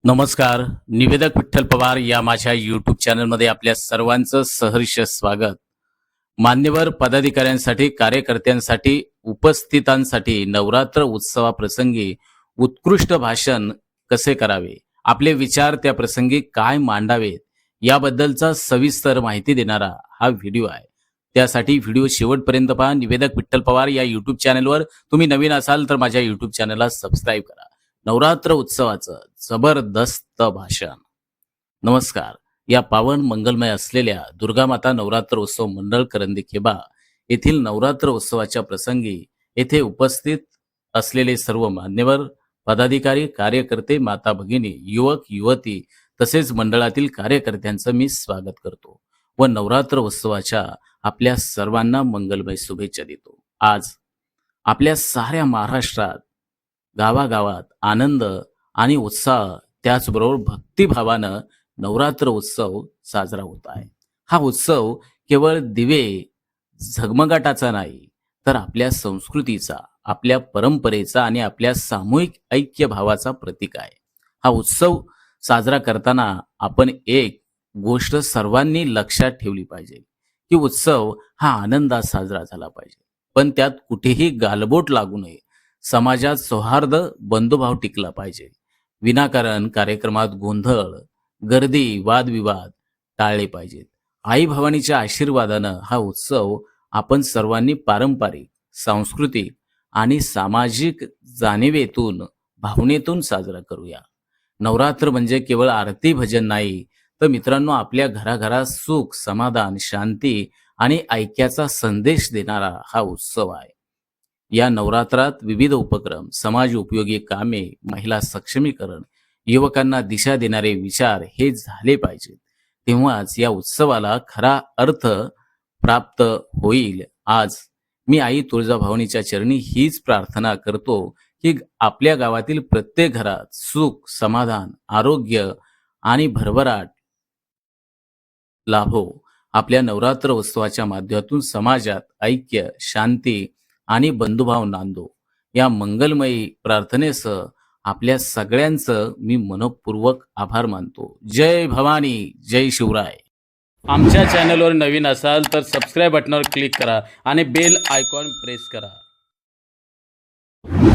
नमस्कार. निवेदक विठ्ठल पवार या माझ्या यूट्यूब चॅनलमध्ये आपल्या सर्वांचं सहर्ष स्वागत. मान्यवर पदाधिकाऱ्यांसाठी, कार्यकर्त्यांसाठी, उपस्थितांसाठी नवरात्र उत्सवाप्रसंगी उत्कृष्ट भाषण कसे करावे, आपले विचार त्या प्रसंगी काय मांडावेत, याबद्दलचा सविस्तर माहिती देणारा हा व्हिडिओ आहे. त्यासाठी व्हिडिओ शेवटपर्यंत पहा. निवेदक विठ्ठल पवार या यूट्यूब चॅनलवर तुम्ही नवीन असाल तर माझ्या यूट्यूब चॅनलला सबस्क्राईब करा. नवरात्र उत्सवाचं जबरदस्त भाषण. नमस्कार. या पावन मंगलमय असलेल्या दुर्गामाता नवरात्र उत्सव मंडळ करंदी खेबा येथील नवरात्र उत्सवाच्या प्रसंगी येथे उपस्थित असलेले सर्व मान्यवर, पदाधिकारी, कार्यकर्ते, माता भगिनी, युवक युवती तसेच मंडळातील कार्यकर्त्यांचं मी स्वागत करतो व नवरात्र उत्सवाच्या आपल्या सर्वांना मंगलमय शुभेच्छा देतो. आज आपल्या साऱ्या महाराष्ट्रात गावागावात आनंद आणि उत्साह त्याचबरोबर भक्तिभावानं नवरात्र उत्सव साजरा होत आहे. हा उत्सव केवळ दिवे झगमगाटाचा नाही, तर आपल्या संस्कृतीचा, आपल्या परंपरेचा आणि आपल्या सामूहिक ऐक्य भावाचा प्रतीक आहे. हा उत्सव साजरा करताना आपण एक गोष्ट सर्वांनी लक्षात ठेवली पाहिजे, की उत्सव हा आनंदात साजरा झाला पाहिजे, पण त्यात कुठेही गालबोट लागू नये. समाजात सौहार्द, बंधुभाव टिकला पाहिजे. विनाकारण कार्यक्रमात गोंधळ, गर्दी, वादविवाद टाळले पाहिजेत. आई भवानीच्या आशीर्वादानं हा उत्सव आपण सर्वांनी पारंपरिक, सांस्कृतिक आणि सामाजिक जाणीवेतून, भावनेतून साजरा करूया. नवरात्र म्हणजे केवळ आरती भजन नाही, तर मित्रांनो, आपल्या घराघरात सुख, समाधान, शांती आणि ऐक्याचा संदेश देणारा हा उत्सव आहे. या नवरात्रात विविध उपक्रम, समाज उपयोगी कामे, महिला सक्षमीकरण, युवकांना दिशा देणारे विचार हे झाले पाहिजेत. तेव्हाच या उत्सवाला खरा अर्थ प्राप्त होईल. आज मी आई तुळजाभवानीच्या चरणी हीच प्रार्थना करतो, की आपल्या गावातील प्रत्येक घरात सुख, समाधान, आरोग्य आणि भरभराट लाभो. आपल्या नवरात्र उत्सवाच्या माध्यमातून समाजात ऐक्य, शांती आणि बंधुभाव नांदो. या मंगलमयी प्रार्थनेसह आपल्या सगळ्यांचं मी मनपूर्वक आभार मानतो. जय भवानी, जय शिवराय. आमच्या चॅनलवर नवीन असाल तर सबस्क्राईब बटनावर क्लिक करा आणि बेल आयकॉन प्रेस करा.